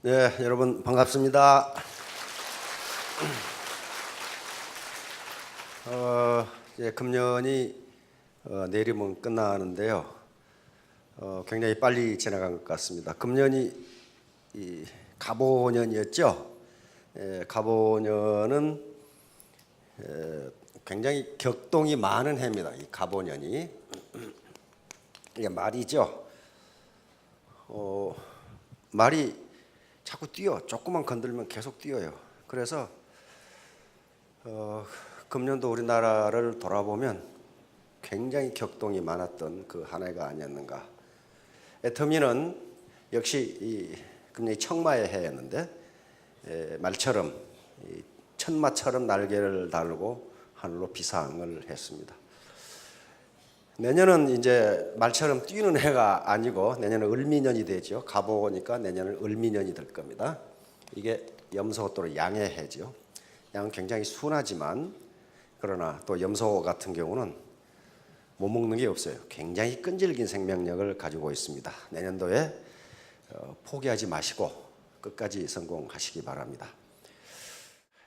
네, 여러분 반갑습니다. 이제 금년이 내일이면 끝나는데요. 굉장히 빨리 지나간 것 같습니다. 금년이 이 갑오년이었죠. 갑오년은 굉장히 격동이 많은 해입니다. 이 갑오년이 이게 말이죠. 말이 자꾸 뛰어. 조금만 건들면 계속 뛰어요. 그래서 금년도 우리나라를 돌아보면 굉장히 격동이 많았던 그 한 해가 아니었는가. 애터미는 역시 이 금년이 청마의 해였는데 말처럼 천마처럼 날개를 달고 하늘로 비상을 했습니다. 내년은 이제 말처럼 뛰는 해가 아니고 내년은 을미년이 되죠. 갑오니까 내년은 을미년이 될 겁니다. 이게 염소토로 양의 해죠. 양은 굉장히 순하지만 그러나 또 염소 같은 경우는 못 먹는 게 없어요. 굉장히 끈질긴 생명력을 가지고 있습니다. 내년도에 포기하지 마시고 끝까지 성공하시기 바랍니다.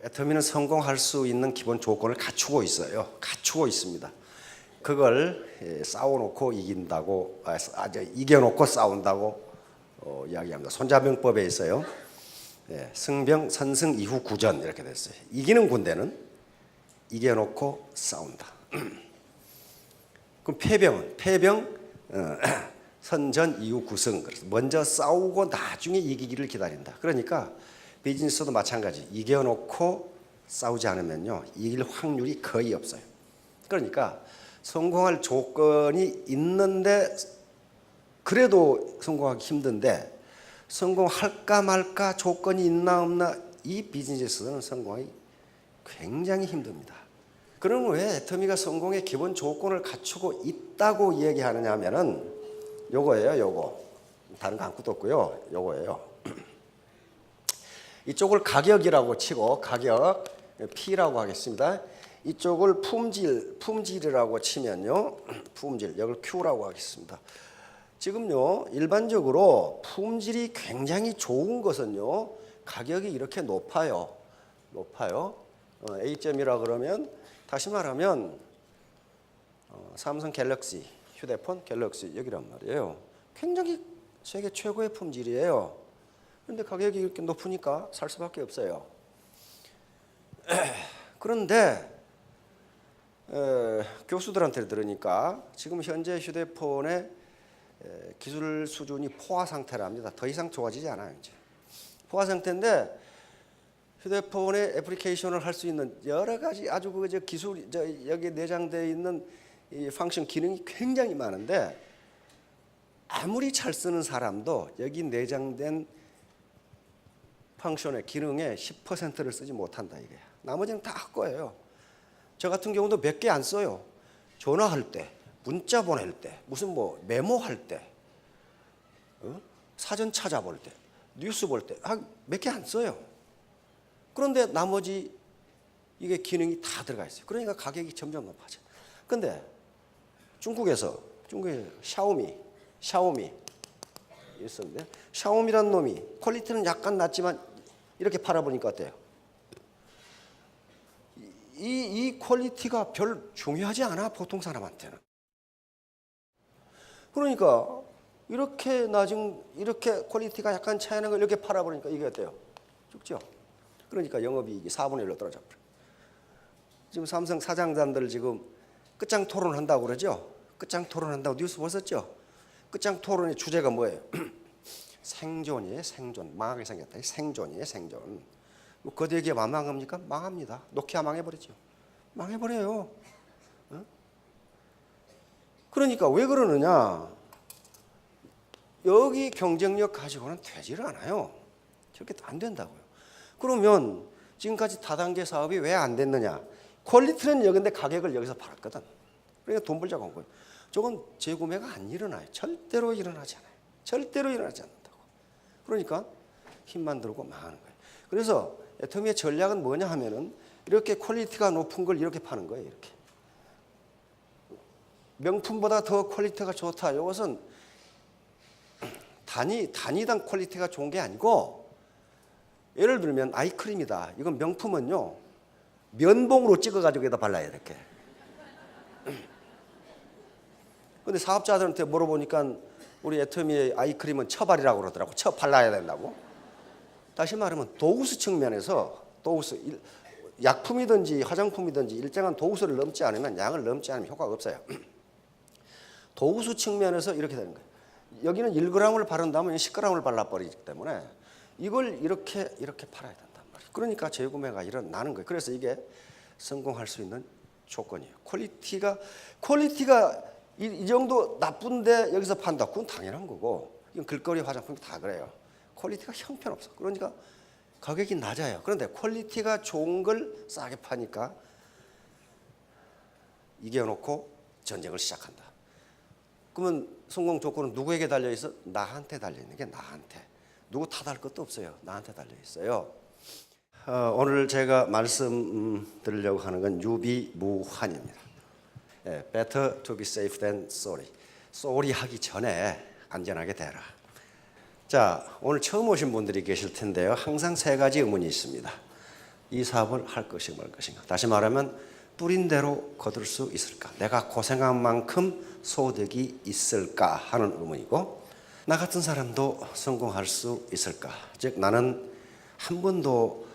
애터미는 성공할 수 있는 기본 조건을 갖추고 있어요. 갖추고 있습니다. 그걸 싸워놓고 이긴다고, 이겨놓고 싸운다고 이야기합니다. 손자병법에 있어요. 승병, 선승, 이후 구전 이렇게 됐어요. 이기는 군대는 이겨놓고 싸운다. 그럼 패병, 선전, 이후 구승. 그래서 먼저 싸우고 나중에 이기기를 기다린다. 그러니까 비즈니스도 마찬가지. 이겨놓고 싸우지 않으면요, 이길 확률이 거의 없어요. 그러니까 성공할 조건이 있는데 그래도 성공하기 힘든데 성공할까 말까 조건이 있나 없나 이 비즈니스는 성공하기 굉장히 힘듭니다. 그럼 왜 애터미가 성공의 기본 조건을 갖추고 있다고 얘기하느냐 하면은 요거예요. 요거 다른 거 아무것도 없고요. 요거예요. 이쪽을 가격이라고 치고 가격 P라고 하겠습니다. 이쪽을 품질이라고 치면요. 품질, 여기를 Q라고 하겠습니다. 지금요, 일반적으로 품질이 굉장히 좋은 것은요, 가격이 이렇게 높아요. A점이라 그러면, 다시 말하면, 삼성 갤럭시, 휴대폰 갤럭시, 여기란 말이에요. 굉장히 세계 최고의 품질이에요. 그런데 가격이 이렇게 높으니까 살 수밖에 없어요. 그런데, 교수들한테 들으니까 지금 현재 휴대폰의 기술 수준이 포화 상태랍니다. 더 이상 좋아지지 않아요. 이제 포화 상태인데 휴대폰의 애플리케이션을 할 수 있는 여러 가지 아주 기술 여기 내장되어 있는 이 펑션 기능이 굉장히 많은데 아무리 잘 쓰는 사람도 여기 내장된 펑션의 기능의 10%를 쓰지 못한다 이거야. 나머지는 다 거예요. 저 같은 경우도 몇 개 안 써요. 전화할 때, 문자 보낼 때, 무슨 메모할 때, 사전 찾아볼 때, 뉴스 볼 때, 몇 개 안 써요. 그런데 나머지 이게 기능이 다 들어가 있어요. 그러니까 가격이 점점 높아져. 근데 중국에 샤오미 있었는데 샤오미란 놈이 퀄리티는 약간 낮지만 이렇게 팔아보니까 어때요? 이 퀄리티가 별 중요하지 않아, 보통 사람한테는. 그러니까 이렇게 낮은, 이렇게 퀄리티가 약간 차이나는 걸 이렇게 팔아버리니까 이게 어때요? 죽죠? 그러니까 영업이익이 4분의 1로 떨어져 버려요. 지금 삼성 사장단들 지금 끝장 토론한다고 그러죠? 끝장 토론한다고 뉴스 보셨죠? 끝장 토론의 주제가 뭐예요? 생존이에요, 생존. 망하게 생겼다. 생존이에요, 생존. 거대기업 안 망합니까? 망합니다. 노키아 망해버리죠. 망해버려요. 그러니까 왜 그러느냐? 여기 경쟁력 가지고는 되지를 않아요. 저렇게 안 된다고요. 그러면 지금까지 다단계 사업이 왜 안 됐느냐? 퀄리티는 여기인데 가격을 여기서 팔았거든. 그러니까 돈 벌자고 한 거예요. 저건 재구매가 안 일어나요. 절대로 일어나지 않아요. 절대로 일어나지 않는다고. 그러니까 힘만 들고 망하는 거예요. 그래서 애터미의 전략은 뭐냐 하면은 이렇게 퀄리티가 높은 걸 이렇게 파는 거예요. 이렇게. 명품보다 더 퀄리티가 좋다. 이것은 단위당 퀄리티가 좋은 게 아니고 예를 들면 아이크림이다. 이건 명품은요. 면봉으로 찍어가지고 여기다 발라야 이렇게. 근데 사업자들한테 물어보니까 우리 애터미의 아이크림은 처발이라고 그러더라고. 처 발라야 된다고. 다시 말하면 도구수 측면에서 약품이든지 화장품이든지 일정한 도구수를 넘지 않으면 양을 넘지 않으면 효과가 없어요. 도구수 측면에서 이렇게 되는 거예요. 여기는 1g을 바른다면 10g을 발라버리기 때문에 이걸 이렇게 팔아야 된단 말이에요. 그러니까 재구매가 일어나는 거예요. 그래서 이게 성공할 수 있는 조건이에요. 퀄리티가 이 정도 나쁜데 여기서 판다. 그건 당연한 거고. 이건 길거리 화장품이 다 그래요. 퀄리티가 형편없어. 그러니까 가격이 낮아요. 그런데 퀄리티가 좋은 걸 싸게 파니까 이겨놓고 전쟁을 시작한다. 그러면 성공 조건은 누구에게 달려있어? 나한테 달려있는 게 나한테. 누구 탓할 것도 없어요. 나한테 달려있어요. 오늘 제가 말씀드리려고 하는 건 유비무환입니다. Better to be safe than sorry. sorry 하기 전에 안전하게 되라. 자, 오늘 처음 오신 분들이 계실 텐데요. 항상 세 가지 의문이 있습니다. 이 사업을 할 것인가 말 것인가. 다시 말하면 뿌린 대로 거둘 수 있을까? 내가 고생한 만큼 소득이 있을까 하는 의문이고, 나 같은 사람도 성공할 수 있을까? 즉 나는 한 번도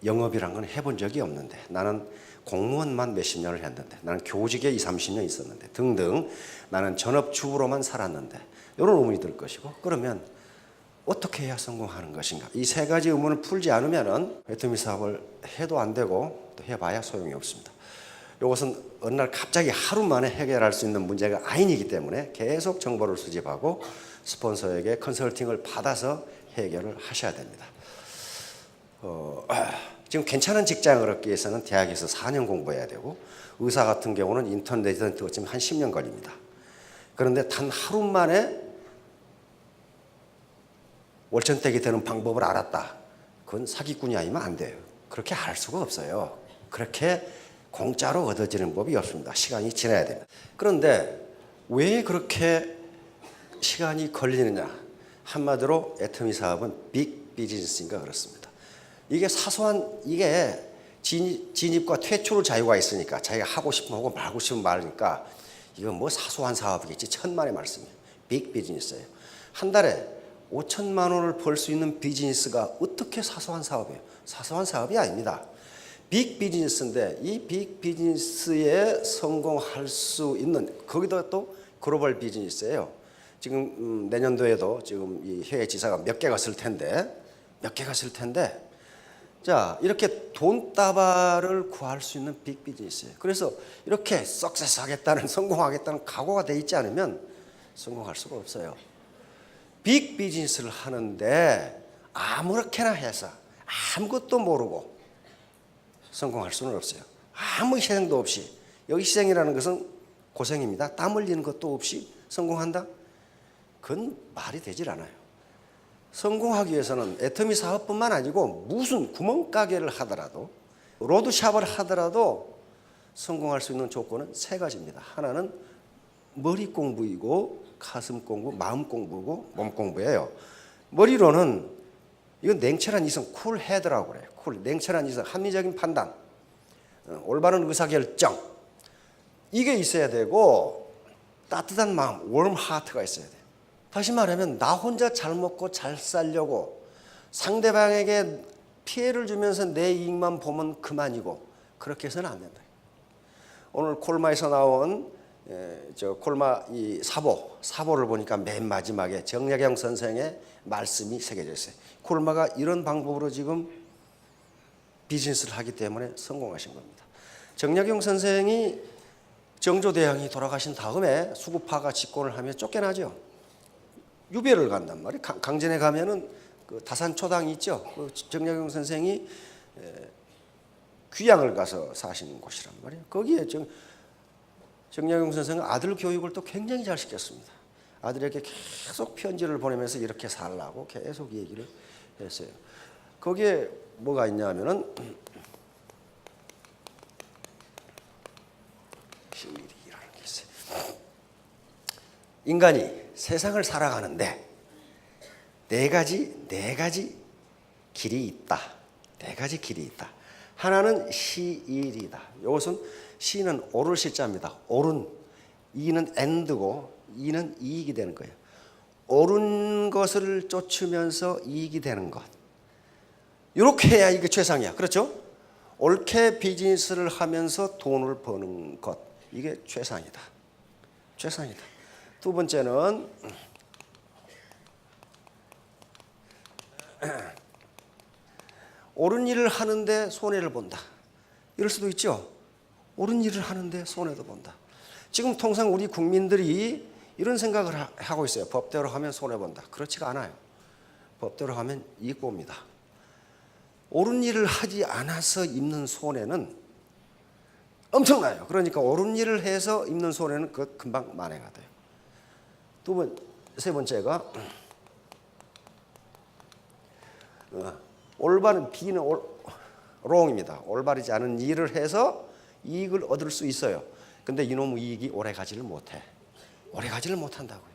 영업이란 건 해본 적이 없는데, 나는 공무원만 몇십 년을 했는데, 나는 교직에 20, 30년 있었는데 등등, 나는 전업주부로만 살았는데, 이런 의문이 들 것이고, 그러면 어떻게 해야 성공하는 것인가? 이 세 가지 의문을 풀지 않으면 애터미 사업을 해도 안 되고 또 해봐야 소용이 없습니다. 이것은 어느 날 갑자기 하루 만에 해결할 수 있는 문제가 아니기 때문에 계속 정보를 수집하고 스폰서에게 컨설팅을 받아서 해결을 하셔야 됩니다. 지금 괜찮은 직장을 얻기 위해서는 대학에서 4년 공부해야 되고, 의사 같은 경우는 인턴 레지던트 어쩌면 한 10년 걸립니다. 그런데 단 하루 만에 월천댁이 되는 방법을 알았다. 그건 사기꾼이 아니면 안 돼요. 그렇게 할 수가 없어요. 그렇게 공짜로 얻어지는 법이 없습니다. 시간이 지나야 됩니다. 그런데 왜 그렇게 시간이 걸리느냐? 한마디로 애터미 사업은 빅 비즈니스인가 그렇습니다. 이게 사소한, 이게 진입과 퇴출 자유가 있으니까 자기가 하고 싶으면 하고 말고 싶으면 말니까 이건 뭐 사소한 사업이겠지. 천만의 말씀이에요. 빅 비즈니스예요. 한 달에 5천만 원을 벌 수 있는 비즈니스가 어떻게 사소한 사업이에요? 사소한 사업이 아닙니다. 빅 비즈니스인데 이 빅 비즈니스에 성공할 수 있는, 거기다 또 글로벌 비즈니스예요. 지금 내년도에도 지금 이 해외 지사가 몇 개가 쓸 텐데 자, 이렇게 돈다발을 구할 수 있는 빅 비즈니스예요. 그래서 이렇게 석세스 하겠다는, 성공하겠다는 각오가 돼 있지 않으면 성공할 수가 없어요. 빅 비즈니스를 하는데 아무렇게나 해서 아무것도 모르고 성공할 수는 없어요. 아무 희생도 없이. 여기 희생이라는 것은 고생입니다. 땀 흘리는 것도 없이 성공한다? 그건 말이 되질 않아요. 성공하기 위해서는 애터미 사업뿐만 아니고 무슨 구멍가게를 하더라도, 로드샵을 하더라도 성공할 수 있는 조건은 세 가지입니다. 하나는 머리 공부이고, 가슴 공부, 마음 공부고, 몸 공부예요. 머리로는 이건 냉철한 이성, 쿨헤드라고 그래요. 냉철한 이성, 합리적인 판단, 올바른 의사결정, 이게 있어야 되고, 따뜻한 마음, warm heart가 있어야 돼요. 다시 말하면 나 혼자 잘 먹고 잘 살려고 상대방에게 피해를 주면서 내 이익만 보면 그만이고, 그렇게 해서는 안 된다. 오늘 콜마에서 나온 콜마 이 사보를 보니까 맨 마지막에 정약용 선생의 말씀이 새겨져 있어요. 콜마가 이런 방법으로 지금 비즈니스를 하기 때문에 성공하신 겁니다. 정약용 선생이 정조대왕이 돌아가신 다음에 수구파가 집권을 하며 쫓겨나죠. 유배를 간단 말이에요. 강진에 가면은 그 다산초당이 있죠. 그 정약용 선생이 귀양을 가서 사시는 곳이란 말이에요. 거기에 정약용 선생은 아들 교육을 또 굉장히 잘 시켰습니다. 아들에게 계속 편지를 보내면서 이렇게 살라고 계속 얘기를 했어요. 거기에 뭐가 있냐면은 비밀이라는 게 있어요. 인간이 세상을 살아가는데 네 가지 길이 있다. 네 가지 길이 있다. 하나는 시일이다. 이것은 시는 오를 시자입니다. 오른, 이는 엔드고 이는 이익이 되는 거예요. 옳은 것을 쫓으면서 이익이 되는 것. 이렇게 해야 이게 최상이야. 그렇죠? 옳게 비즈니스를 하면서 돈을 버는 것. 이게 최상이다. 최상이다. 두 번째는 옳은 일을 하는데 손해를 본다. 이럴 수도 있죠. 옳은 일을 하는데 손해도 본다. 지금 통상 우리 국민들이 이런 생각을 하고 있어요. 법대로 하면 손해본다. 그렇지가 않아요. 법대로 하면 이익 봅니다. 옳은 일을 하지 않아서 입는 손해는 엄청나요. 그러니까 옳은 일을 해서 입는 손해는 그 금방 만회가 돼요. 세 번째가 올바른 B는 wrong입니다. 올바르지 않은 일을 해서 이익을 얻을 수 있어요. 근데 이놈 이익이 오래 가지를 못해. 오래 가지를 못한다고요.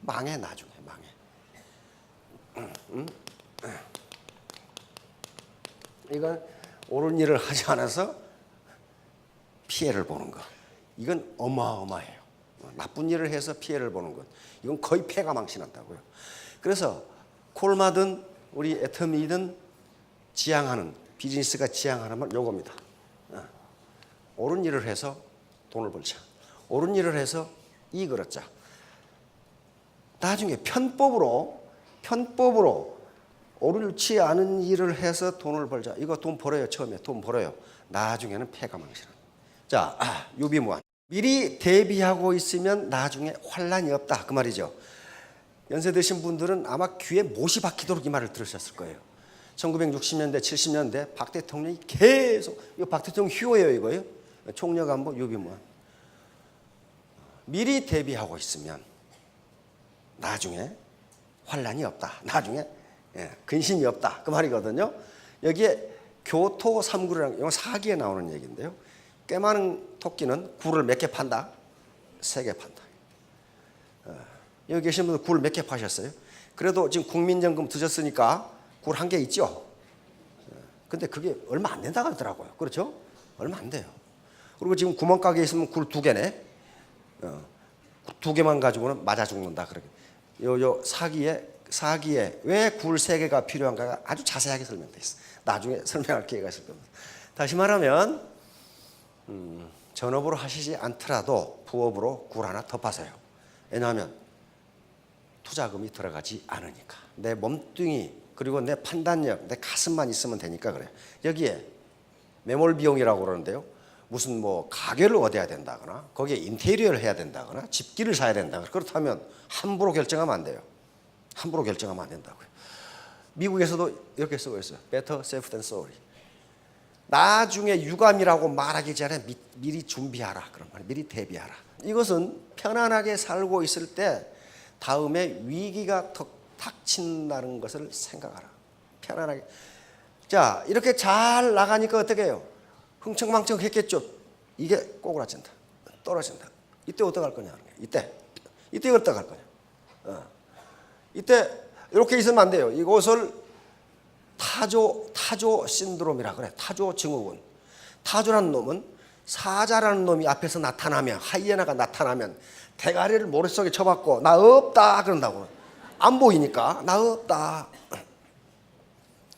망해. 나중에 망해. 이건 옳은 일을 하지 않아서 피해를 보는 것. 이건 어마어마해요. 나쁜 일을 해서 피해를 보는 것. 이건 거의 폐가 망신한다고요. 그래서 콜마든 우리 애터미든 지향하는, 비즈니스가 지향하는 건 요겁니다. 옳은 일을 해서 돈을 벌자. 옳은 일을 해서 이익을 얻자. 나중에 편법으로 옳지 않은 일을 해서 돈을 벌자. 이거 돈 벌어요. 처음에 돈 벌어요. 나중에는 폐가 망신한. 자, 유비무환. 미리 대비하고 있으면 나중에 환란이 없다. 그 말이죠. 연세 드신 분들은 아마 귀에 못이 박히도록 이 말을 들으셨을 거예요. 1960년대, 70년대 박 대통령이 계속, 이거 박 대통령 휴호예요, 이거요. 총력안보 유비무환. 미리 대비하고 있으면 나중에 환란이 없다. 나중에 근심이 없다. 그 말이거든요. 여기에 교토 삼구르라는, 이건 사기에 나오는 얘기인데요. 꽤 많은 토끼는 굴을 몇 개 판다? 3개 판다. 여기 계신 분들 굴 몇 개 파셨어요? 그래도 지금 국민연금 드셨으니까 굴 1개 있죠? 근데 그게 얼마 안 된다고 하더라고요. 그렇죠? 얼마 안 돼요. 그리고 지금 구멍가게에 있으면 굴 2개네? 2개만 가지고는 맞아 죽는다. 그렇게. 요 사기에 왜 굴 3개가 필요한가가 아주 자세하게 설명되어 있어. 나중에 설명할 기회가 있을 겁니다. 다시 말하면 전업으로 하시지 않더라도 부업으로 굴 하나 더 파세요. 왜냐하면 투자금이 들어가지 않으니까. 내 몸뚱이 그리고 내 판단력, 내 가슴만 있으면 되니까 그래요. 여기에 매몰 비용이라고 그러는데요. 무슨 뭐 가게를 얻어야 된다거나 거기에 인테리어를 해야 된다거나 집기를 사야 된다거나 그렇다면 함부로 결정하면 안 돼요. 함부로 결정하면 안 된다고요. 미국에서도 이렇게 쓰고 있어요. Better safe than sorry. 나중에 유감이라고 말하기 전에 미리 준비하라. 그런 말, 미리 대비하라. 이것은 편안하게 살고 있을 때 다음에 위기가 닥친다는 것을 생각하라. 편안하게. 자, 이렇게 잘 나가니까 어떻게 해요? 흥청망청 했겠죠. 이게 꼬그라진다. 떨어진다. 이때 어떡할 거냐. 이때 어떡할 거냐. 이때 이렇게 있으면 안 돼요. 이것을 타조 신드롬이라 그래. 타조 증후군. 타조라는 놈은 사자라는 놈이 앞에서 나타나면, 하이에나가 나타나면 대가리를 머릿속에 쳐박고 나 없다 그런다고. 안 보이니까 나 없다.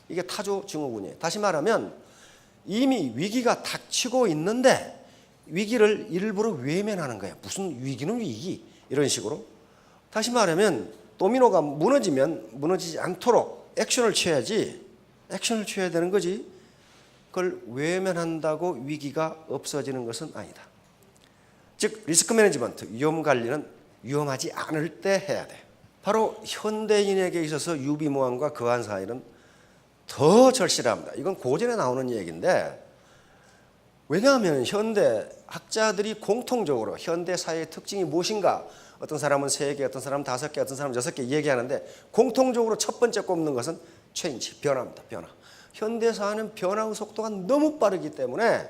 이게 타조 증후군이에요. 다시 말하면 이미 위기가 닥치고 있는데 위기를 일부러 외면하는 거예요. 무슨 위기는 위기. 이런 식으로. 다시 말하면 도미노가 무너지면 무너지지 않도록 액션을 취해야지. 액션을 취해야 되는 거지. 그걸 외면한다고 위기가 없어지는 것은 아니다. 즉 리스크 매니지먼트, 위험 관리는 위험하지 않을 때 해야 돼. 바로 현대인에게 있어서 유비무환과 거한 사이는 더 절실합니다. 이건 고전에 나오는 얘기인데 왜냐하면 현대 학자들이 공통적으로 현대 사회의 특징이 무엇인가 어떤 사람은 3개, 어떤 사람은 5개, 어떤 사람은 6개 얘기하는데 공통적으로 첫 번째 꼽는 것은 체인지, 변화입니다. 변화. 현대 사회는 변화의 속도가 너무 빠르기 때문에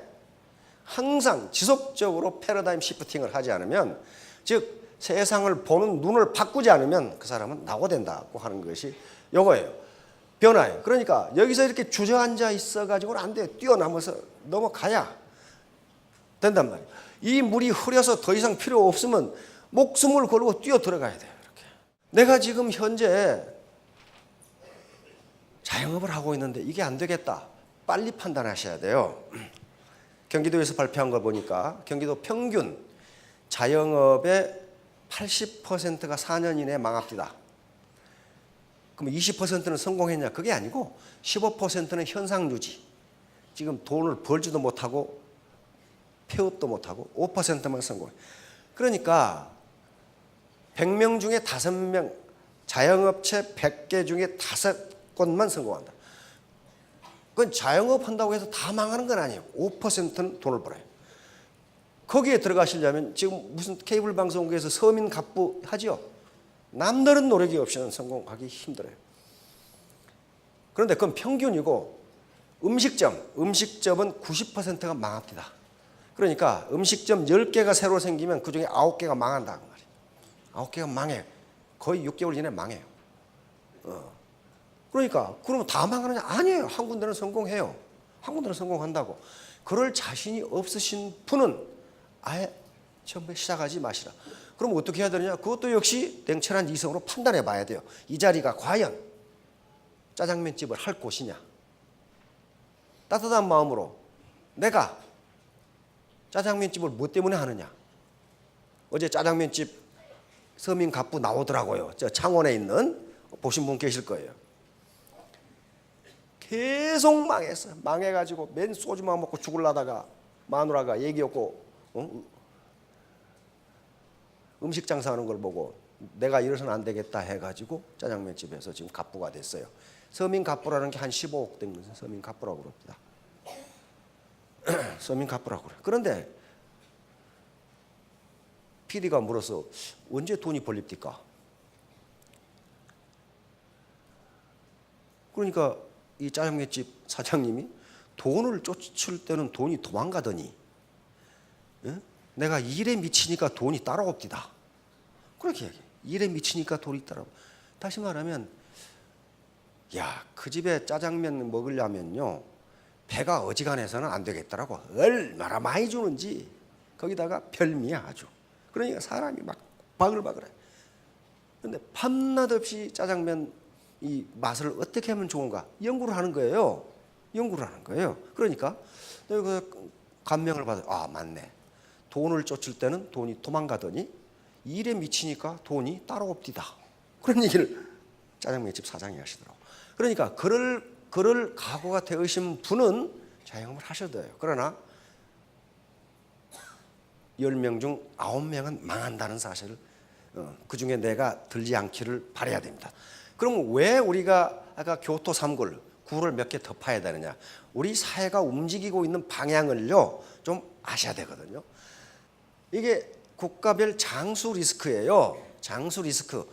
항상 지속적으로 패러다임 시프팅을 하지 않으면 즉 세상을 보는 눈을 바꾸지 않으면 그 사람은 낙오된다고 하는 것이 이거예요. 변화예요. 그러니까 여기서 이렇게 주저앉아 있어가지고는 안 돼요. 뛰어넘어서 넘어가야 된단 말이에요. 이 물이 흐려서 더 이상 필요 없으면 목숨을 걸고 뛰어 들어가야 돼요. 이렇게. 내가 지금 현재 자영업을 하고 있는데 이게 안 되겠다. 빨리 판단하셔야 돼요. 경기도에서 발표한 거 보니까 경기도 평균 자영업의 80%가 4년 이내에 망합니다. 그럼 20%는 성공했냐? 그게 아니고 15%는 현상 유지. 지금 돈을 벌지도 못하고 폐업도 못하고 5%만 성공해. 그러니까 100명 중에 5명, 자영업체 100개 중에 5곳만 성공한다. 그건 자영업 한다고 해서 다 망하는 건 아니에요. 5%는 돈을 벌어요. 거기에 들어가시려면 지금 무슨 케이블 방송국에서 서민 갑부 하죠. 남다른 노력이 없이는 성공하기 힘들어요. 그런데 그건 평균이고 음식점은 90%가 망합니다. 그러니까 음식점 10개가 새로 생기면 그중에 9개가 망한다는 말이에요. 9개가 망해요. 거의 6개월 이내에 망해요. 그러니까 그러면 다 망하느냐? 아니에요. 한 군데는 성공해요. 한 군데는 성공한다고. 그럴 자신이 없으신 분은 아예 처음에 시작하지 마시라. 그럼 어떻게 해야 되느냐? 그것도 역시 냉철한 이성으로 판단해 봐야 돼요. 이 자리가 과연 짜장면집을 할 곳이냐? 따뜻한 마음으로 내가 짜장면집을 뭐 때문에 하느냐? 어제 짜장면집 서민 갑부 나오더라고요. 저 창원에 있는, 보신 분 계실 거예요. 계속 망했어요. 망해가지고 맨 소주만 먹고 죽을라다가 마누라가 얘기 없고 음식 장사하는 걸 보고 내가 이래서는 안 되겠다 해가지고 짜장면집에서 지금 갑부가 됐어요. 서민 갑부라는 게 한 15억 된 거죠. 서민 갑부라고 그럽니다. 서민 갑부라고 그래요. 그런데 PD가 물어서 언제 돈이 벌립니까? 그러니까 이 짜장면집 사장님이 돈을 쫓을 때는 돈이 도망가더니 내가 일에 미치니까 돈이 따라옵디다. 그렇게 얘기해. 일에 미치니까 돈이 따라오. 다시 말하면 야, 그 집에 짜장면 먹으려면요 배가 어지간해서는 안 되겠더라고. 얼마나 많이 주는지. 거기다가 별미야 아주. 그러니까 사람이 막 바글바글해. 그런데 밤낮 없이 짜장면 이 맛을 어떻게 하면 좋은가 연구를 하는 거예요. 연구를 하는 거예요. 그러니까 그 감명을 받아. 아, 맞네. 돈을 쫓을 때는 돈이 도망가더니 일에 미치니까 돈이 따라옵디다. 그런 얘기를 짜장면집 사장이 하시더라고. 그러니까 그럴 각오가 되으신 분은 자영업을 하셔도 돼요. 그러나 10명 중 9명은 망한다는 사실을 그중에 내가 들지 않기를 바라야 됩니다. 그럼 왜 우리가 아까 교토 3굴, 굴을 몇 개 더 파야 되느냐? 우리 사회가 움직이고 있는 방향을요 좀 아셔야 되거든요. 이게 국가별 장수 리스크예요. 장수 리스크.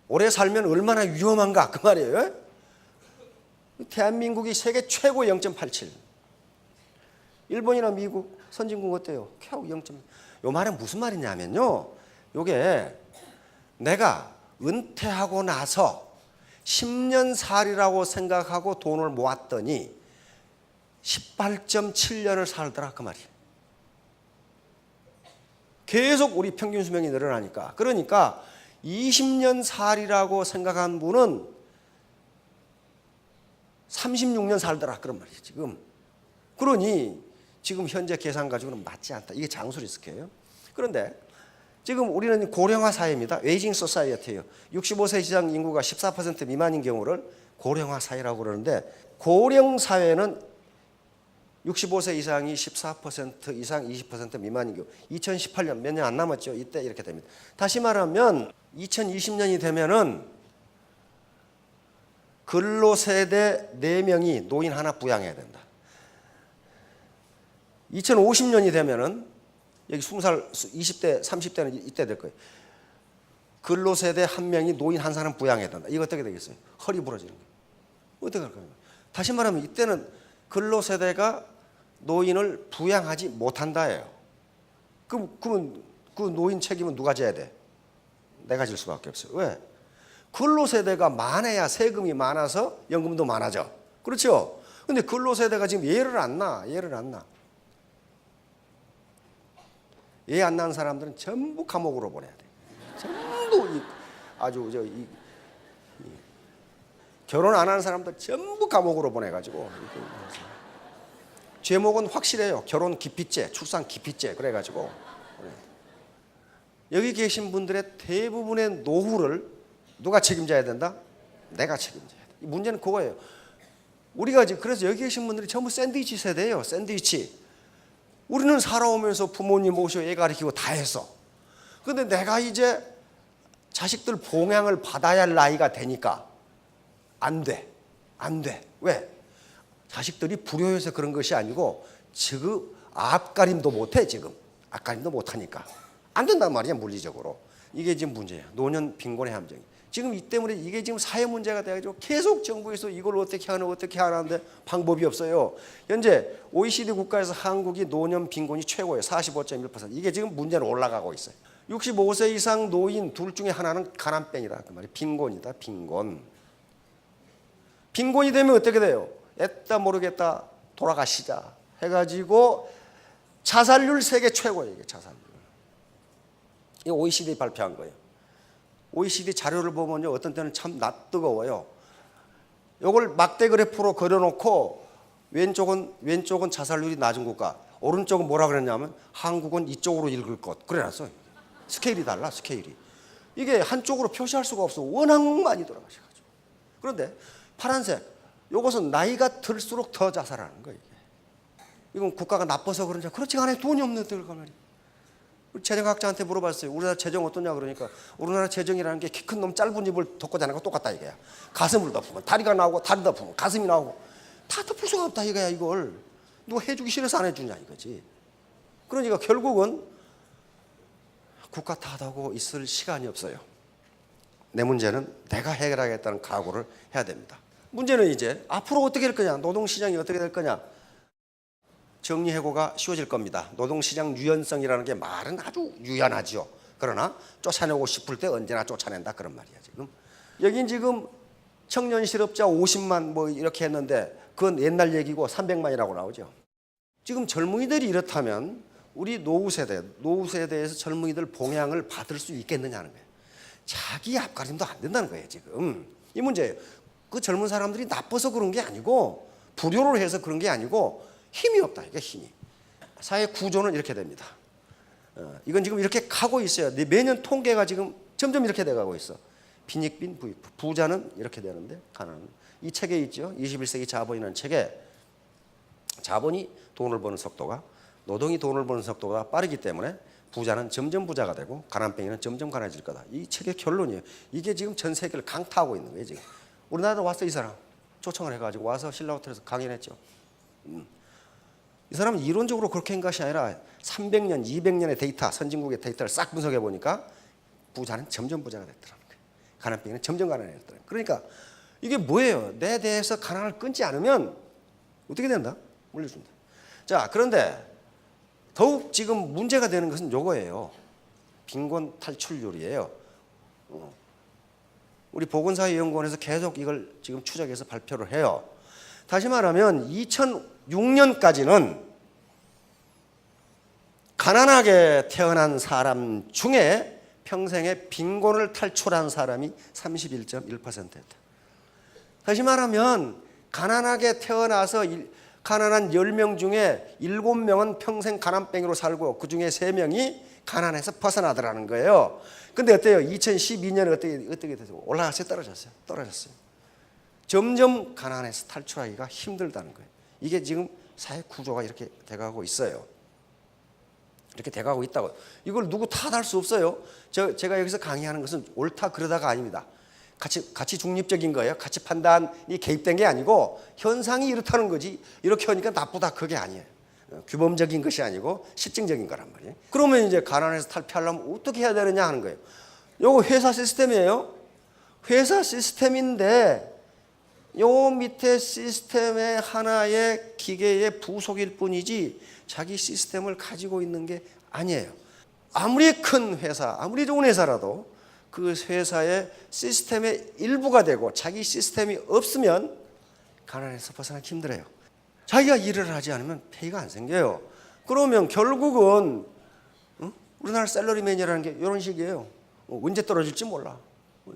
오래 살면 얼마나 위험한가 그 말이에요. 대한민국이 세계 최고 0.87. 일본이나 미국 선진국 어때요? 겨우 0.. 요 말은 무슨 말이냐면요. 요게 내가 은퇴하고 나서 10년 살이라고 생각하고 돈을 모았더니 18.7년을 살더라 그 말이에요. 계속 우리 평균 수명이 늘어나니까. 그러니까 20년 살이라고 생각한 분은 36년 살더라 그런 말이에요 지금. 그러니 지금 현재 계산 가지고는 맞지 않다. 이게 장수 리스크예요. 그런데 지금 우리는 고령화 사회입니다. 에이징 소사이어티예요. 65세 이상 인구가 14% 미만인 경우를 고령화 사회라고 그러는데, 고령 사회는 65세 이상이 14% 이상 20% 미만인 경우. 2018년 몇 년 안 남았죠. 이때 이렇게 됩니다. 다시 말하면 2020년이 되면은 근로세대 4명이 노인 하나 부양해야 된다. 2050년이 되면은 여기 20살, 20대, 30대는 이때 될 거예요. 근로세대 1명이 노인 1사람 부양해야 된다. 이거 어떻게 되겠어요? 허리 부러지는 거예요. 어떻게 할까요? 다시 말하면 이때는 근로세대가 노인을 부양하지 못한다예요. 그러면 그 노인 책임은 누가 져야 돼? 내가 질 수밖에 없어요. 왜? 근로세대가 많아야 세금이 많아서 연금도 많아져. 그렇죠? 근데 근로세대가 지금 얘를 안 나. 얘 안 낳은 사람들은 전부 감옥으로 보내야 돼. 전부 결혼 안 하는 사람들 전부 감옥으로 보내가지고 제목은 확실해요. 결혼 기피죄, 출산 기피죄 그래가지고 여기 계신 분들의 대부분의 노후를 누가 책임져야 된다? 내가 책임져야 돼. 문제는 그거예요. 우리가 지금 그래서 여기 계신 분들이 전부 샌드위치 세대예요. 샌드위치. 우리는 살아오면서 부모님 모시고 애 가르치고 다 했어. 근데 내가 이제 자식들 봉양을 받아야 할 나이가 되니까 안 돼. 왜? 자식들이 불효해서 그런 것이 아니고 지금 앞가림도 못해. 지금 앞가림도 못하니까 안 된단 말이야. 물리적으로. 이게 지금 문제야. 노년 빈곤의 함정이. 지금 이 때문에 이게 지금 사회 문제가 돼가지고 계속 정부에서 이걸 어떻게 하는데 방법이 없어요. 현재 OECD 국가에서 한국이 노년 빈곤이 최고예요. 45.1%. 이게 지금 문제로 올라가고 있어요. 65세 이상 노인 둘 중에 하나는 가난병이다. 그 말이 빈곤이다. 빈곤이 되면 어떻게 돼요? 애따 모르겠다 돌아가시자 해가지고 자살률 세계 최고예요. 이게 자살률. 이 OECD 발표한 거예요. OECD 자료를 보면요, 어떤 때는 참 낯뜨거워요. 이걸 막대 그래프로 그려놓고 왼쪽은 자살률이 낮은 국가, 오른쪽은 뭐라 그랬냐면 한국은 이쪽으로 읽을 것 그래놨어요. 스케일이 달라. 스케일이 이게 한쪽으로 표시할 수가 없어. 워낙 많이 돌아가셔가지고. 그런데 파란색 이것은 나이가 들수록 더 자살하는 거예요. 이건 국가가 나빠서 그런지 그렇지 않아요. 돈이 없는 데를 가면. 재정학자한테 물어봤어요. 우리나라 재정 어떠냐 그러니까 우리나라 재정이라는 게 키 큰 놈 짧은 입을 덮고 자는 거 똑같다 이거야. 가슴을 덮으면 다리가 나오고 다리 덮으면 가슴이 나오고 다 덮을 수가 없다 이거야. 이걸 누가 해주기 싫어서 안 해주냐 이거지. 그러니까 결국은 국가 탓하고 있을 시간이 없어요. 내 문제는 내가 해결하겠다는 각오를 해야 됩니다. 문제는 이제 앞으로 어떻게 될 거냐, 노동시장이 어떻게 될 거냐. 정리해고가 쉬워질 겁니다. 노동시장 유연성이라는 게 말은 아주 유연하죠. 그러나 쫓아내고 싶을 때 언제나 쫓아낸다 그런 말이야. 지금 여긴 지금 청년 실업자 50만 뭐 이렇게 했는데 그건 옛날 얘기고 300만이라고 나오죠. 지금 젊은이들이 이렇다면 우리 노후 세대에서 젊은이들 봉양을 받을 수 있겠느냐는 거예요. 자기 앞가림도 안 된다는 거예요. 지금 이 문제예요. 그 젊은 사람들이 나빠서 그런 게 아니고 불효를 해서 그런 게 아니고 힘이 없다. 이게 힘이. 사회 구조는 이렇게 됩니다. 이건 지금 이렇게 가고 있어요. 매년 통계가 지금 점점 이렇게 돼가고 있어. 빈익빈 부익부. 부자는 이렇게 되는데 가난은. 이 책에 있죠. 21세기 자본이라는 책에 자본이 돈을 버는 속도가 노동이 돈을 버는 속도가 빠르기 때문에 부자는 점점 부자가 되고 가난뱅이는 점점 가난해질 거다. 이 책의 결론이에요. 이게 지금 전 세계를 강타하고 있는 거예요. 지금. 우리나라도 왔어 이 사람. 초청을 해가지고 와서 신라호텔에서 강연을 했죠. 이 사람은 이론적으로 그렇게 한 것이 아니라 300년, 200년의 데이터, 선진국의 데이터를 싹 분석해 보니까 부자는 점점 부자가 됐더라는 거예요. 가난뱅이는 점점 가난해졌더라는 거예요. 그러니까 이게 뭐예요? 내 대해서 가난을 끊지 않으면 어떻게 된다? 올려준다. 자, 그런데 더욱 지금 문제가 되는 것은 요거예요. 빈곤 탈출률이에요. 우리 보건사회연구원에서 계속 이걸 지금 추적해서 발표를 해요. 다시 말하면 2006년까지는 가난하게 태어난 사람 중에 평생에 빈곤을 탈출한 사람이 31.1%였다. 다시 말하면 가난하게 태어나서 가난한 10명 중에 7명은 평생 가난뱅이로 살고 그중에 3명이 가난해서 벗어나더라는 거예요. 근데 어때요? 2012년에 어떻게 됐어요? 올라갔어요? 떨어졌어요. 점점 가난해서 탈출하기가 힘들다는 거예요. 이게 지금 사회 구조가 이렇게 돼가고 있어요. 이렇게 돼가고 있다고. 이걸 누구 탓할 수 없어요. 제가 여기서 강의하는 것은 옳다 그러다가 아닙니다. 같이 중립적인 거예요. 같이 판단이 개입된 게 아니고 현상이 이렇다는 거지. 이렇게 하니까 나쁘다 그게 아니에요. 규범적인 것이 아니고 실증적인 거란 말이에요. 그러면 이제 가난해서 탈피하려면 어떻게 해야 되느냐 하는 거예요. 요거 회사 시스템이에요. 회사 시스템인데 요 밑에 시스템의 하나의 기계의 부속일 뿐이지 자기 시스템을 가지고 있는 게 아니에요. 아무리 큰 회사, 아무리 좋은 회사라도 그 회사의 시스템의 일부가 되고 자기 시스템이 없으면 가난에서 벗어나기 힘들어요. 자기가 일을 하지 않으면 페이가 안 생겨요. 그러면 결국은 우리나라 샐러리맨이라는 게 이런 식이에요. 언제 떨어질지 몰라.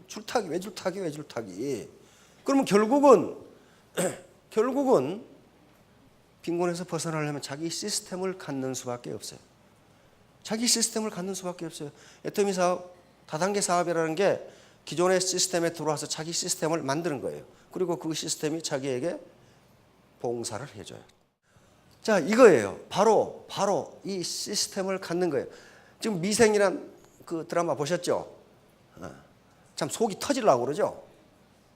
줄타기, 왜 줄타기, 왜 줄타기. 그러면 결국은 빈곤에서 벗어나려면 자기 시스템을 갖는 수밖에 없어요. 자기 시스템을 갖는 수밖에 없어요. 애터미 사업, 다단계 사업이라는 게 기존의 시스템에 들어와서 자기 시스템을 만드는 거예요. 그리고 그 시스템이 자기에게 봉사를 해줘요. 자, 이거예요. 바로 이 시스템을 갖는 거예요. 지금 미생이란 그 드라마 보셨죠? 참 속이 터지려고 그러죠?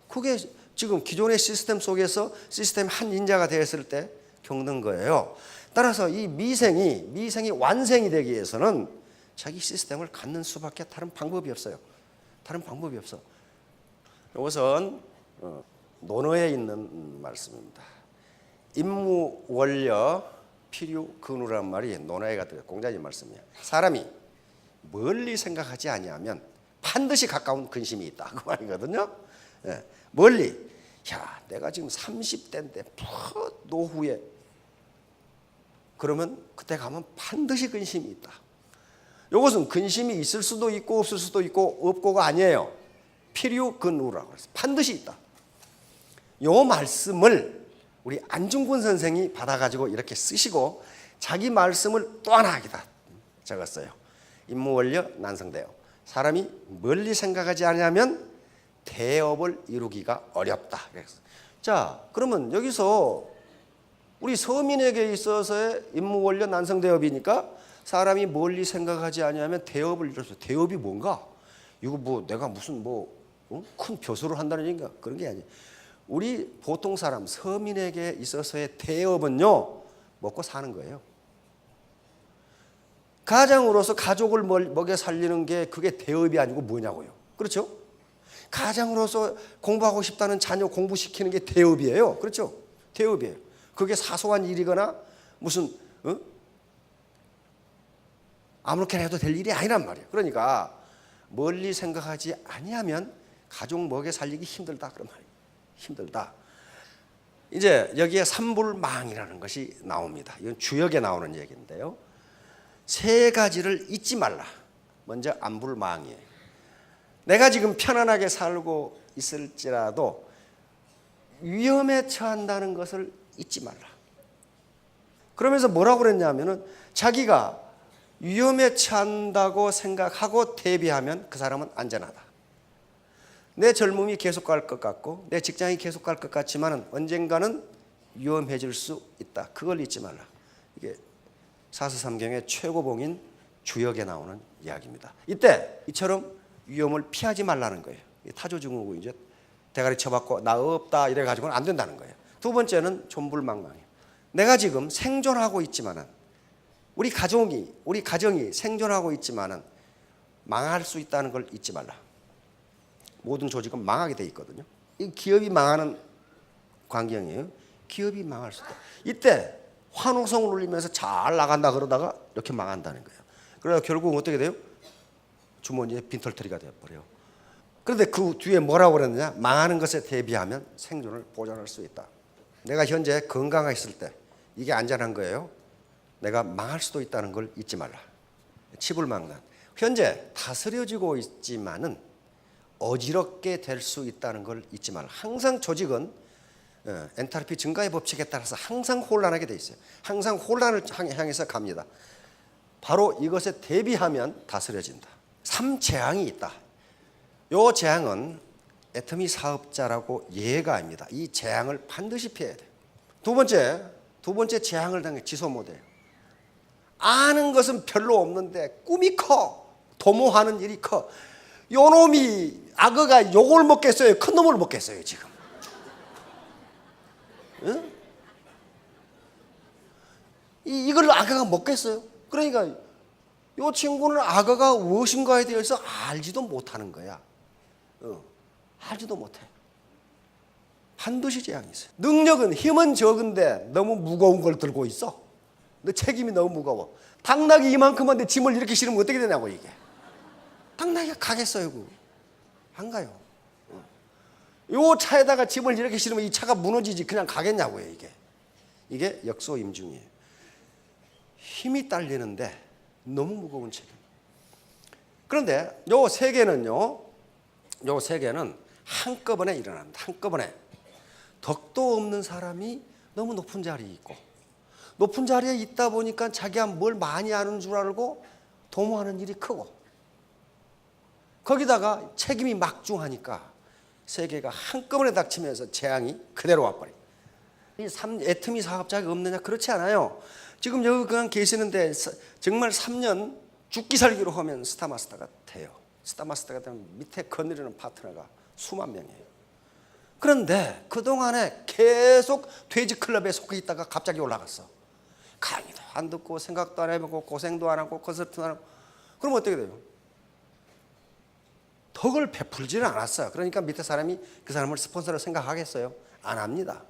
그게 지금 기존의 시스템 속에서 시스템 한 인자가 되었을 때 겪는 거예요. 따라서 이 미생이 완생이 되기 위해서는 자기 시스템을 갖는 수밖에 다른 방법이 없어요. 다른 방법이 없어. 이것은 논어에 있는 말씀입니다. 임무원려 필요근우란 말이 논어에가 들어요. 공자님 말씀이에요. 사람이 멀리 생각하지 아니하면 반드시 가까운 근심이 있다. 그 말이거든요. 예, 멀리. 야, 내가 지금 30대인데 노후에 그러면 그때 가면 반드시 근심이 있다. 이것은 근심이 있을 수도 있고 없을 수도 있고 없고가 아니에요. 필요근우라고 해서 반드시 있다. 이 말씀을 우리 안중근 선생이 받아가지고 이렇게 쓰시고 자기 말씀을 또 하나 하기다 적었어요. 임무원려 난성대업. 사람이 멀리 생각하지 않으면 대업을 이루기가 어렵다. 자, 그러면 여기서 우리 서민에게 있어서의 임무원려 난성대업이니까 사람이 멀리 생각하지 않으면 대업을 이룰 수. 대업이 뭔가? 이거 뭐 내가 무슨 큰 표수를 한다는 얘기인가? 그런 게 아니에요. 우리 보통 사람 서민에게 있어서의 대업은요, 먹고 사는 거예요. 가장으로서 가족을 먹여 살리는 게 그게 대업이 아니고 뭐냐고요. 그렇죠? 가장으로서 공부하고 싶다는 자녀 공부시키는 게 대업이에요. 그렇죠? 대업이에요. 그게 사소한 일이거나 무슨 아무렇게나 해도 될 일이 아니란 말이에요. 그러니까 멀리 생각하지 아니하면 가족 먹여 살리기 힘들다 그런 말이에요. 힘들다. 이제 여기에 삼불망이라는 것이 나옵니다. 이건 주역에 나오는 얘기인데요. 세 가지를 잊지 말라. 먼저 안불망이에요. 내가 지금 편안하게 살고 있을지라도 위험에 처한다는 것을 잊지 말라. 그러면서 뭐라고 그랬냐면은 자기가 위험에 처한다고 생각하고 대비하면 그 사람은 안전하다. 내 젊음이 계속 갈 것 같고 내 직장이 계속 갈 것 같지만 언젠가는 위험해질 수 있다. 그걸 잊지 말라. 이게 사서삼경의 최고봉인 주역에 나오는 이야기입니다. 이때 이처럼 위험을 피하지 말라는 거예요. 타조증후군 이제 대가리 쳐박고 나 없다 이래 가지고는 안 된다는 거예요. 두 번째는 존불망망이에요. 내가 지금 생존하고 있지만은 우리 가정이 생존하고 있지만은 망할 수 있다는 걸 잊지 말라. 모든 조직은 망하게 돼 있거든요. 이 기업이 망하는 광경이에요. 기업이 망할 수 있다. 이때 환호성을 울리면서 잘 나간다 그러다가 이렇게 망한다는 거예요. 그래서 결국 어떻게 돼요? 주머니에 빈털터리가 되어버려요. 그런데 그 뒤에 뭐라고 그랬느냐? 망하는 것에 대비하면 생존을 보장할 수 있다. 내가 현재 건강했을 때 이게 안전한 거예요. 내가 망할 수도 있다는 걸 잊지 말라. 치불망란. 현재 다스려지고 있지만은 어지럽게 될 수 있다는 걸 잊지 말라. 항상 조직은 엔탈피 증가의 법칙에 따라서 항상 혼란하게 돼 있어요. 항상 혼란을 향해서 갑니다. 바로 이것에 대비하면 다스려진다. 3재앙이 있다. 이 재앙은 애터미 사업자라고 예가 아닙니다. 이 재앙을 반드시 피해야 돼요. 두 번째 재앙을 당해 지소 못해요. 아는 것은 별로 없는데 꿈이 커. 도모하는 일이 커. 요 놈이 악어가 요걸 먹겠어요? 큰 놈을 먹겠어요 지금? 응? 이걸 악어가 먹겠어요? 그러니까 요 친구는 악어가 무엇인가에 대해서 알지도 못하는 거야. 알지도 못해. 반드시 재앙이 있어요. 능력은 힘은 적은데 너무 무거운 걸 들고 있어. 너 책임이 너무 무거워. 당나귀 이만큼한데 짐을 이렇게 실으면 어떻게 되냐고 이게. 당나귀가 가겠어요. 안 가요. 요 차에다가 짐을 이렇게 실으면 이 차가 무너지지 그냥 가겠냐고요. 이게 역소임중이에요. 힘이 딸리는데 너무 무거운 책임. 그런데 요 세 개는 한꺼번에 일어납니다. 한꺼번에. 덕도 없는 사람이 너무 높은 자리에 있고, 높은 자리에 있다 보니까 자기가 뭘 많이 아는 줄 알고 도모하는 일이 크고, 거기다가 책임이 막중하니까 세 개가 한꺼번에 닥치면서 재앙이 그대로 와버려요. 애터미 사업자가 없느냐? 그렇지 않아요. 지금 여기 그냥 계시는데 정말 3년 죽기 살기로 하면 스타마스터가 돼요. 스타마스터가 되면 밑에 거느리는 파트너가 수만 명이에요. 그런데 그동안에 계속 돼지클럽에 속해 있다가 갑자기 올라갔어. 강의도 안 듣고 생각도 안 해보고 고생도 안 하고 콘서트도 안 하고. 그럼 어떻게 돼요? 덕을 베풀지는 않았어요. 그러니까 밑에 사람이 그 사람을 스폰서로 생각하겠어요? 안 합니다.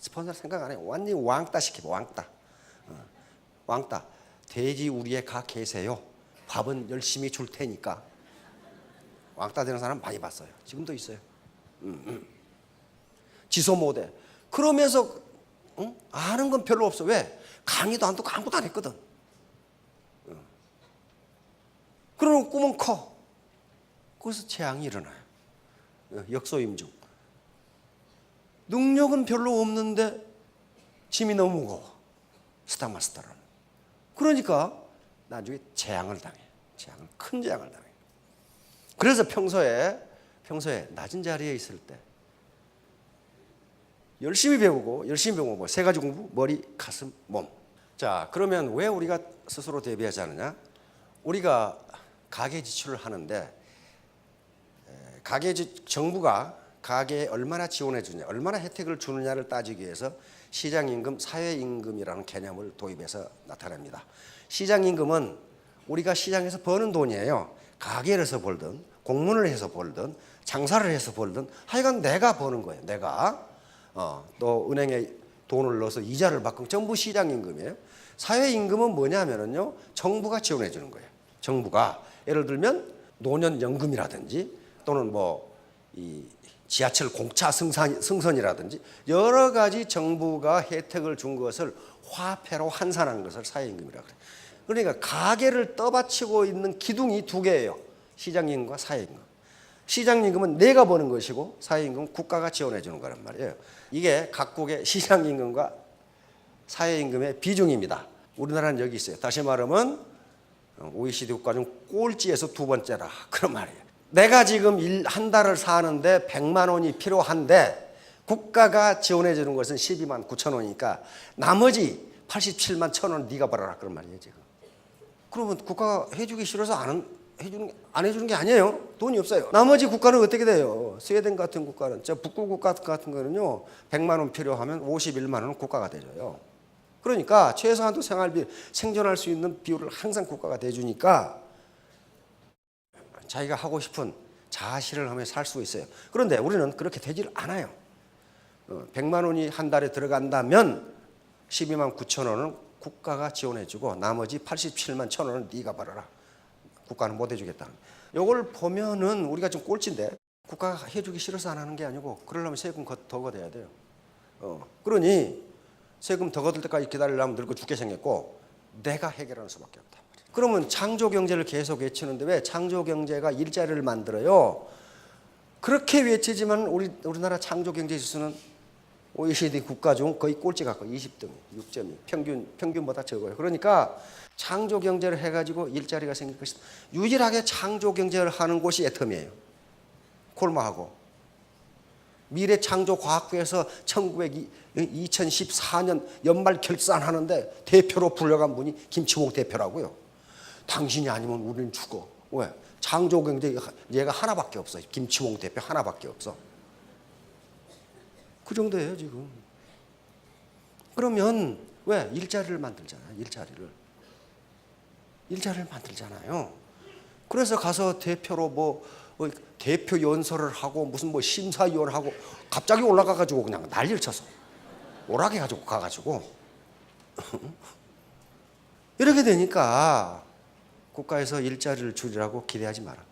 스폰서로 생각 안 해요. 완전히 왕따 시키고 왕따. 왕따. 돼지 우리에 가 계세요. 밥은 열심히 줄 테니까. 왕따 되는 사람 많이 봤어요. 지금도 있어요. 지소 모델. 그러면서 아는 건 별로 없어. 왜? 강의도 안 듣고 아무것도 안 했거든. 그러면 꿈은 커. 거기서 재앙이 일어나요. 역소임중. 능력은 별로 없는데 짐이 너무 무거워. 스타마스터는. 그러니까 나중에 재앙을 당해. 큰 재앙을 당해. 그래서 평소에 낮은 자리에 있을 때 열심히 배우고 세 가지 공부, 머리, 가슴, 몸. 자, 그러면 왜 우리가 스스로 대비하지 않느냐? 우리가 가계 지출을 하는데 정부가 가계에 얼마나 지원해 주느냐, 얼마나 혜택을 주느냐를 따지기 위해서 시장임금, 사회임금이라는 개념을 도입해서 나타냅니다. 시장임금은 우리가 시장에서 버는 돈이에요. 가게를 해서 벌든 공문을 해서 벌든 장사를 해서 벌든 하여간 내가 버는 거예요. 내가 또 은행에 돈을 넣어서 이자를 받고 전부 시장임금이에요. 사회임금은 뭐냐면요, 정부가 지원해 주는 거예요. 정부가 예를 들면 노년연금이라든지 또는 이 지하철 공차 승선이라든지 여러 가지 정부가 혜택을 준 것을 화폐로 환산한 것을 사회임금이라고 그래요. 그러니까 가계를 떠받치고 있는 기둥이 두 개예요. 시장임금과 사회임금. 시장임금은 내가 버는 것이고 사회임금은 국가가 지원해 주는 거란 말이에요. 이게 각국의 시장임금과 사회임금의 비중입니다. 우리나라는 여기 있어요. 다시 말하면 OECD 국가 중 꼴찌에서 두 번째라 그런 말이에요. 내가 지금 한 달을 사는데 100만 원이 필요한데 국가가 지원해 주는 것은 12만 9천 원이니까 나머지 87만 1천 원 네가 벌어라 그런 말이에요 지금. 그러면 국가가 해주기 싫어서 안 해주는 게 아니에요. 돈이 없어요. 나머지 국가는 어떻게 돼요? 스웨덴 같은 국가는, 북구 국가 같은 거는요, 100만 원 필요하면 51만 원은 국가가 대줘요. 그러니까 최소한도 생활비, 생존할 수 있는 비율을 항상 국가가 대주니까 자기가 하고 싶은 자아실을 하며 살 수 있어요. 그런데 우리는 그렇게 되질 않아요. 100만 원이 한 달에 들어간다면 12만 9천 원은 국가가 지원해주고 나머지 87만 1천 원은 네가 벌어라. 국가는 못 해주겠다. 이걸 보면은 우리가 좀 꼴찌인데 국가가 해주기 싫어서 안 하는 게 아니고 그러려면 세금 더 걷어야 돼요. 그러니 세금 더 걷을 때까지 기다리려면 늙어 죽게 생겼고 내가 해결하는 수밖에 없다. 그러면 창조경제를 계속 외치는데 왜 창조경제가 일자리를 만들어요? 그렇게 외치지만 우리나라 창조경제 지수는 OECD 국가 중 거의 꼴찌 갖고 20등, 6점이 평균보다 적어요. 그러니까 창조경제를 해가지고 일자리가 생길 것이다. 유일하게 창조경제를 하는 곳이 애텀이에요. 콜마하고. 미래창조과학부에서 2014년 연말 결산하는데 대표로 불려간 분이 김치홍 대표라고요. 당신이 아니면 우리는 죽어. 왜? 창조경제 얘가 하나밖에 없어요. 김치홍 대표 하나밖에 없어. 그 정도예요 지금. 그러면 왜? 일자리를 만들잖아요. 일자리를 만들잖아요. 그래서 가서 대표로 대표 연설을 하고 무슨 심사위원 하고 갑자기 올라가가지고 그냥 난리를 쳐서 오락해 가지고 가가지고 이렇게 되니까 국가에서 일자리를 줄이라고 기대하지 마라.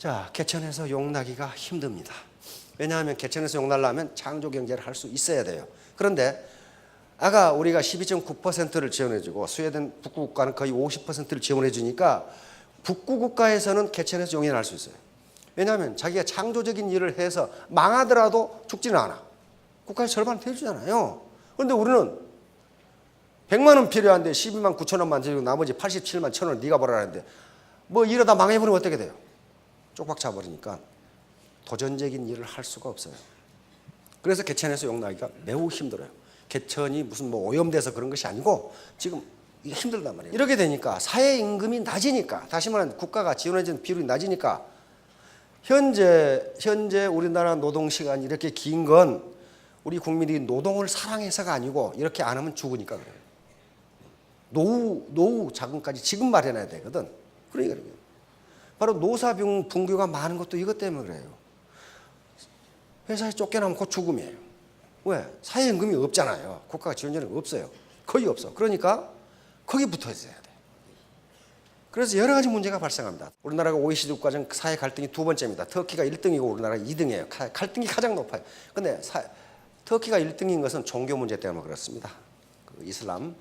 자, 개천에서 용나기가 힘듭니다. 왜냐하면 개천에서 용날려면 창조 경제를 할 수 있어야 돼요. 그런데 아까 우리가 12.9%를 지원해주고 스웨덴 북구 국가는 거의 50%를 지원해주니까 북구 국가에서는 개천에서 용인을 할 수 있어요. 왜냐하면 자기가 창조적인 일을 해서 망하더라도 죽지는 않아. 국가에서 절반을 대주잖아요. 그런데 우리는 100만 원 필요한데 12만 9천 원만 들고 나머지 87만 천 원을 네가 벌어라는데 뭐 이러다 망해버리면 어떻게 돼요? 쪽박 차버리니까 도전적인 일을 할 수가 없어요. 그래서 개천에서 용나기가 매우 힘들어요. 개천이 무슨 뭐 오염돼서 그런 것이 아니고 지금 이게 힘들단 말이에요. 이렇게 되니까 사회 임금이 낮으니까, 다시 말하면 국가가 지원해주는 비율이 낮으니까 현재 우리나라 노동 시간이 이렇게 긴 건 우리 국민이 노동을 사랑해서가 아니고 이렇게 안 하면 죽으니까 그래요. 노후 자금까지 지금 마련해야 되거든. 그러니까 바로 노사 분규가 많은 것도 이것 때문에 그래요. 회사에 쫓겨나면 곧 죽음이에요. 왜? 사회임금이 없잖아요. 국가가 지원자는 없어요. 거의 없어. 그러니까 거기 붙어 있어야 돼. 그래서 여러 가지 문제가 발생합니다. 우리나라가 OECD 국가 중 사회 갈등이 두 번째입니다. 터키가 1등이고 우리나라가 2등이에요. 갈등이 가장 높아요. 그런데 터키가 1등인 것은 종교 문제 때문에 그렇습니다. 그 이슬람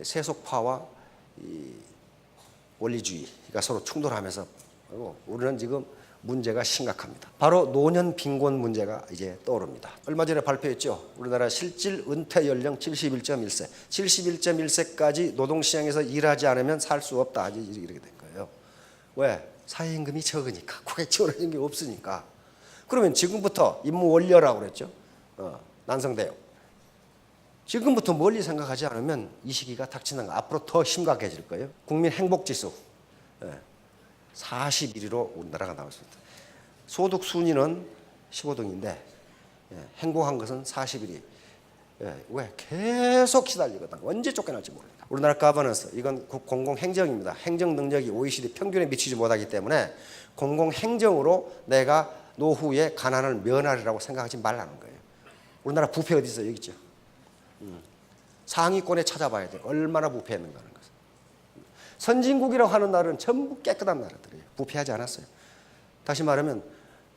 세속파와 이 원리주의가 서로 충돌하면서 우리는 지금 문제가 심각합니다. 바로 노년 빈곤 문제가 이제 떠오릅니다. 얼마 전에 발표했죠. 우리나라 실질 은퇴 연령 71.1세, 71.1세까지 노동시장에서 일하지 않으면 살 수 없다. 이렇게 된 거예요. 왜? 사회임금이 적으니까, 국가에 지원하는 게 없으니까. 그러면 지금부터 임무 원료라고 그랬죠. 난성대요. 지금부터 멀리 생각하지 않으면 이 시기가 닥치는 거 앞으로 더 심각해질 거예요. 국민 행복지수 41위로 우리나라가 나왔습니다. 소득 순위는 15등인데 행복한 것은 41위. 왜? 계속 시달리거든. 언제 쫓겨날지 모르니까. 우리나라 가버넌스, 이건 공공행정입니다. 행정 능력이 OECD 평균에 미치지 못하기 때문에 공공행정으로 내가 노후에 가난을 면하리라고 생각하지 말라는 거예요. 우리나라 부패 어디 있어요? 여기 있죠. 상위권에 찾아봐야 돼. 얼마나 부패했는가 하는 것은. 선진국이라고 하는 나라는 전부 깨끗한 나라들이에요. 부패하지 않았어요. 다시 말하면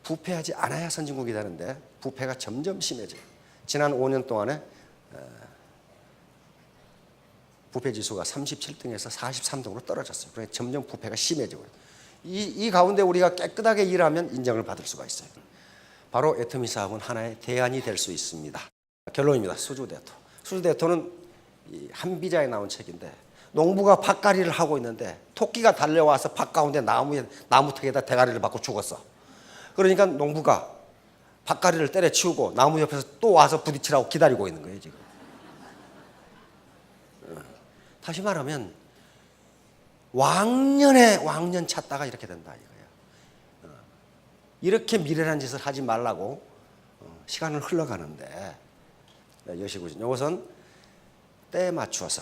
부패하지 않아야 선진국이 되는데 부패가 점점 심해져요. 지난 5년 동안에 부패 지수가 37등에서 43등으로 떨어졌어요. 그러니까 점점 부패가 심해지고 이 가운데 우리가 깨끗하게 일하면 인정을 받을 수가 있어요. 바로 애터미 사업은 하나의 대안이 될 수 있습니다. 결론입니다. 수주대토. 수주대토는 한비자에 나온 책인데 농부가 밭갈이를 하고 있는데 토끼가 달려와서 밭 가운데 나무턱에다 대가리를 맞고 죽었어. 그러니까 농부가 밭갈이를 때려치우고 나무 옆에서 또 와서 부딪히라고 기다리고 있는 거예요 지금. 다시 말하면 왕년 찾다가 이렇게 된다 이거예요. 이렇게 미련한 짓을 하지 말라고 시간을 흘러가는데 여시고죠. 이것은 때에 맞추어서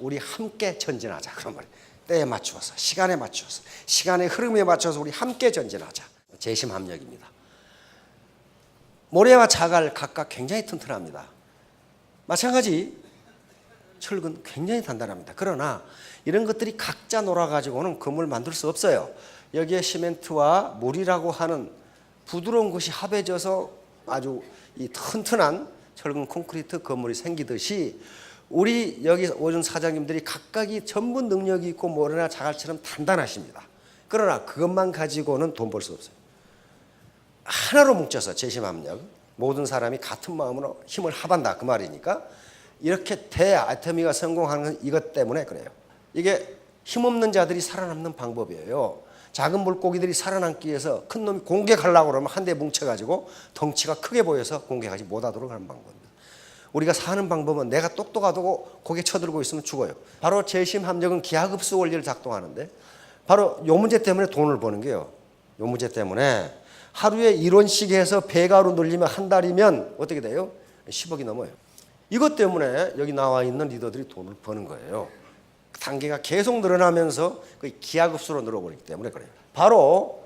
우리 함께 전진하자 그런 말이에요. 때에 맞추어서 시간에 맞추어서 시간의 흐름에 맞춰서 우리 함께 전진하자. 재심합력입니다. 모래와 자갈 각각 굉장히 튼튼합니다. 마찬가지 철근 굉장히 단단합니다. 그러나 이런 것들이 각자 놀아가지고는 건물을 만들 수 없어요. 여기에 시멘트와 물이라고 하는 부드러운 것이 합해져서 아주 이 튼튼한 철근 콘크리트 건물이 생기듯이 우리 여기 오준 사장님들이 각각이 전부 능력이 있고 모래나 자갈처럼 단단하십니다. 그러나 그것만 가지고는 돈 벌 수 없어요. 하나로 뭉쳐서 재심합력, 모든 사람이 같은 마음으로 힘을 합한다 그 말이니까 이렇게 애터미가 성공하는 건 이것 때문에 그래요. 이게 힘없는 자들이 살아남는 방법이에요. 작은 물고기들이 살아남기 위해서 큰 놈이 공격하려고 그러면 한 대 뭉쳐가지고 덩치가 크게 보여서 공격하지 못하도록 하는 방법입니다. 우리가 사는 방법은 내가 똑똑하다고 고개 쳐들고 있으면 죽어요. 바로 재심합력은 기하급수 원리를 작동하는데 바로 요 문제 때문에 돈을 버는 게요. 요 문제 때문에 하루에 1원씩 해서 배가로 늘리면 한 달이면 어떻게 돼요? 10억이 넘어요. 이것 때문에 여기 나와 있는 리더들이 돈을 버는 거예요. 단계가 계속 늘어나면서 기하급수로 늘어버리기 때문에 그래요. 바로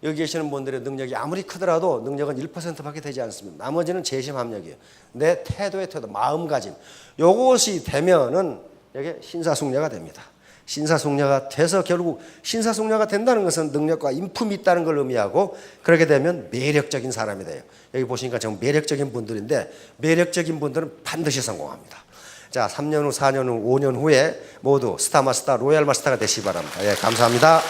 여기 계시는 분들의 능력이 아무리 크더라도 능력은 1%밖에 되지 않습니다. 나머지는 재심합력이에요. 내 태도, 마음가짐. 이것이 되면은 이게 신사숙녀가 됩니다. 신사숙녀가 돼서 결국 신사숙녀가 된다는 것은 능력과 인품이 있다는 걸 의미하고 그렇게 되면 매력적인 사람이 돼요. 여기 보시니까 정말 매력적인 분들인데 매력적인 분들은 반드시 성공합니다. 자, 3년 후, 4년 후, 5년 후에 모두 스타마스터, 로얄마스터가 되시기 바랍니다. 예, 감사합니다.